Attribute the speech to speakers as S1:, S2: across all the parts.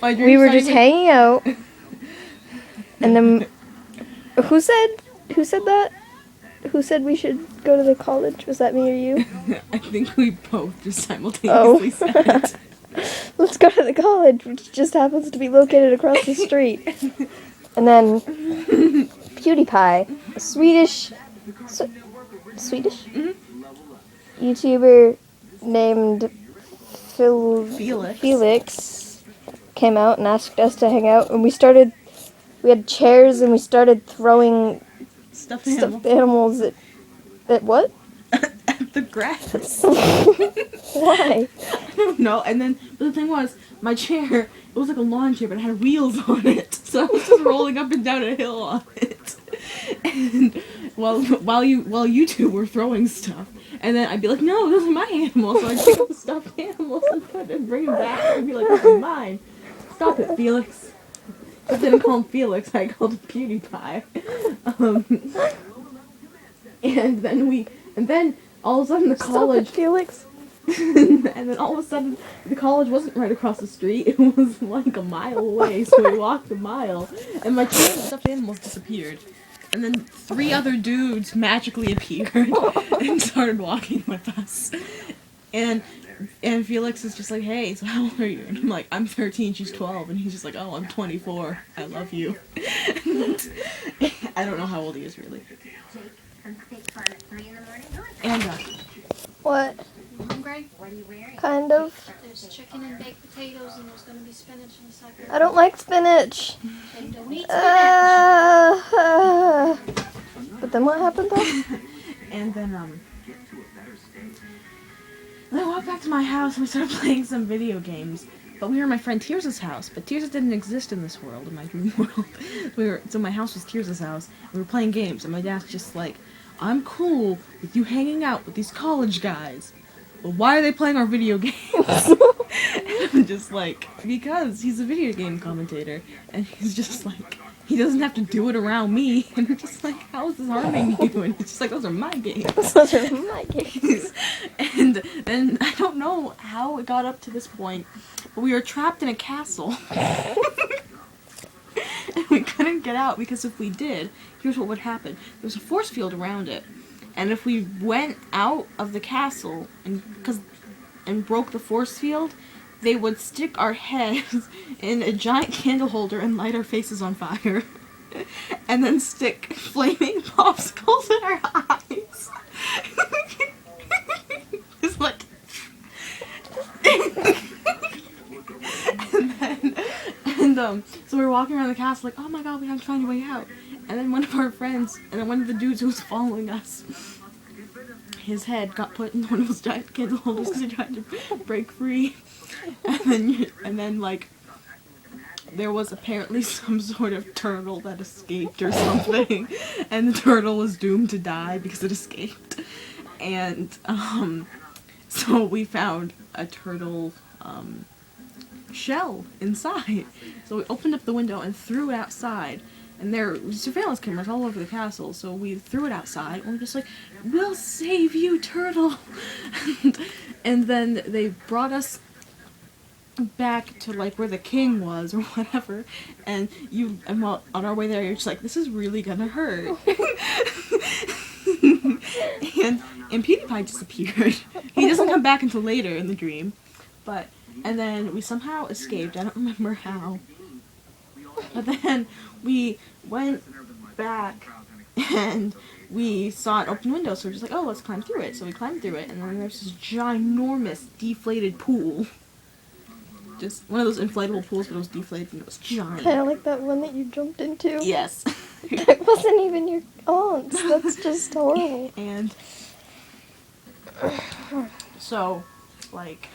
S1: We were just hanging out. And then, who said that? Who said we should go to the college? Was that me or you?
S2: I think we both just simultaneously said it.
S1: Let's go to the college, which just happens to be located across the street. And then PewDiePie, a Swedish YouTuber named Felix, came out and asked us to hang out, and we had chairs and we started throwing
S2: Stuffed
S1: animals at what?
S2: At the grass.
S1: Why?
S2: I don't know. And then the thing was, my chair, it was like a lawn chair, but it had wheels on it. So I was just rolling up and down a hill on it. And while you two were throwing stuff. And then I'd be like, no, those are my animals. So I'd pick up the stuffed animals and bring them back. And I'd be like, those are mine. Stop it, Felix. I didn't call him Felix, I called him PewDiePie. And then all of a sudden the college...
S1: Stop it, Felix.
S2: And then all of a sudden the college wasn't right across the street, it was like a mile away, so we walked a mile, and my chain of stuffed animals disappeared. And then 3 other dudes magically appeared and started walking with us. And Felix is just like, hey, so how old are you? And I'm like, I'm 13, she's 12. And he's just like, oh, I'm 24. I love you. I don't know how old he is, really. And,
S1: What?
S3: Hungry? What are you wearing?
S1: Kind of.
S3: There's chicken and baked potatoes, and there's going to be spinach in a second.
S1: I don't like spinach.
S3: Then don't eat spinach.
S1: But then what happened though?
S2: and then I walked back to my house and we started playing some video games. But we were at my friend Tears' house, but Tears didn't exist in this world, in my dream world. So my house was Tears' house, and we were playing games, and my dad's just like, I'm cool with you hanging out with these college guys, but why are they playing our video games? And I'm just like, because he's a video game commentator, and he's just like, he doesn't have to do it around me, and I'm just like, how is this harming you? And he's just like, those are my games.
S1: Those are my games.
S2: And then, I don't know how it got up to this point, but we were trapped in a castle. And we couldn't get out, because if we did, here's what would happen. There was a force field around it. And if we went out of the castle and broke the force field, they would stick our heads in a giant candle holder and light our faces on fire. And then stick flaming popsicles in our eyes. It's like... so we were walking around the castle like, oh my god, we have to find a way out. And then one of our friends, and then one of the dudes who was following us, his head got put in one of those giant candle holders because he tried to break free. And then like, there was apparently some sort of turtle that escaped or something, and the turtle was doomed to die because it escaped. And so we found a turtle shell inside. So we opened up the window and threw it outside. And there were surveillance cameras all over the castle, so we threw it outside, and we're just like, we'll save you, turtle! And then they brought us back to, like, where the king was, or whatever, and on our way there, you're just like, this is really gonna hurt. and PewDiePie disappeared. He doesn't come back until later in the dream, and then we somehow escaped, I don't remember how. But then we went back and we saw an open window, so we're just like, oh, let's climb through it. So we climbed through it, and then there's this ginormous deflated pool. Just one of those inflatable pools, but it was deflated and it was giant.
S1: Kind of like that one that you jumped into.
S2: Yes.
S1: That wasn't even your aunt's. That's just horrible.
S2: And so, like,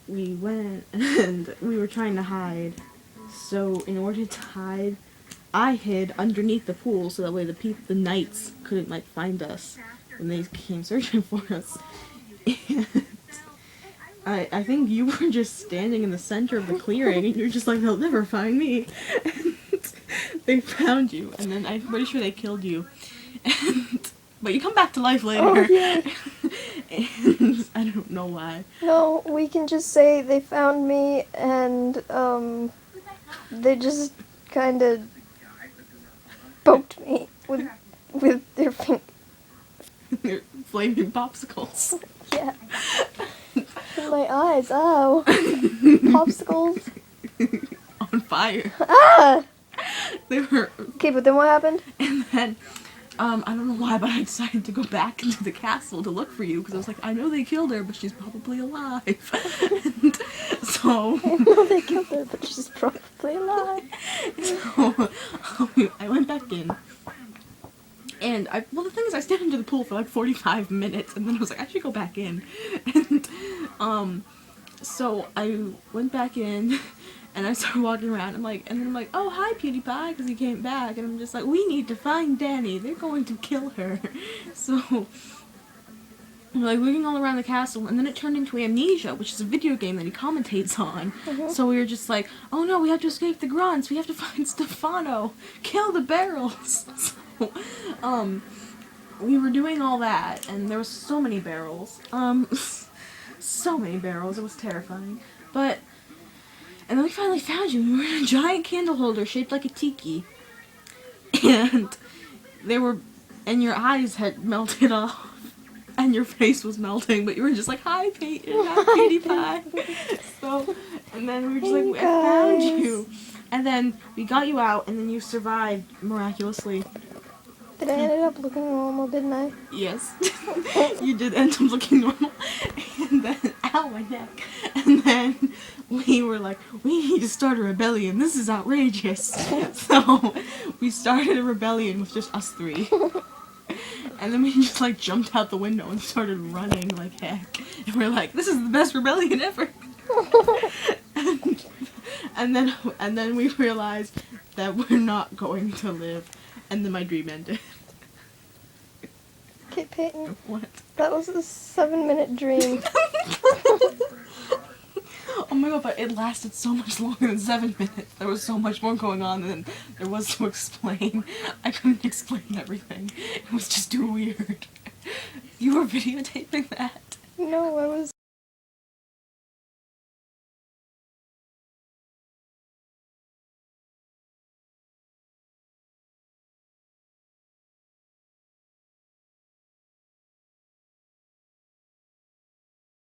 S2: we went and we were trying to hide. So in order to hide, I hid underneath the pool so that way the knights couldn't like find us when they came searching for us. And I think you were just standing in the center of the clearing and you're just like, they'll never find me. And they found you, and then I'm pretty sure they killed you. But you come back to life later.
S1: Oh, yeah.
S2: And I don't know why.
S1: No, we can just say they found me and they just kind of poked me with their fingers.
S2: They're flaming popsicles.
S1: Yeah. In my eyes. Ow. Popsicles.
S2: On fire.
S1: Ah!
S2: They were.
S1: Okay, but then what happened?
S2: And then, I don't know why, but I decided to go back into the castle to look for you because I was like, I know they killed her, but she's probably alive. And so.
S1: I know they killed her, but she's probably alive.
S2: So I went back in. And well, the thing is, I stayed under the pool for like 45 minutes, and then I was like, I should go back in. And, so I went back in, and I started walking around, and then I'm like, oh, hi, PewDiePie, because he came back, and I'm just like, we need to find Danny, they're going to kill her. So, I'm like looking all around the castle, and then it turned into Amnesia, which is a video game that he commentates on. So we were just like, oh no, we have to escape the grunts, we have to find Stefano, kill the barrels. So, we were doing all that, and there was so many barrels. So many barrels, it was terrifying. But, and then we finally found you, and you were in a giant candle holder shaped like a tiki. And and your eyes had melted off. And your face was melting, but you were just like, hi, Payton, hi, PewDiePie. So, and then we were just like, I found you. And then we got you out, and then you survived miraculously.
S1: But I ended up looking normal, didn't I?
S2: Yes. You did end up looking normal. And then, ow, my neck. And then we were like, we need to start a rebellion. This is outrageous. So we started a rebellion with just us three. And then we just like jumped out the window and started running like heck. And we're like, this is the best rebellion ever. and then we realized that we're not going to live. And then my dream ended.
S1: Okay, Payton.
S2: What?
S1: That was a 7-minute dream.
S2: Oh my god, but it lasted so much longer than 7 minutes. There was so much more going on than there was to explain. I couldn't explain everything. It was just too weird. You were videotaping that?
S1: No, I was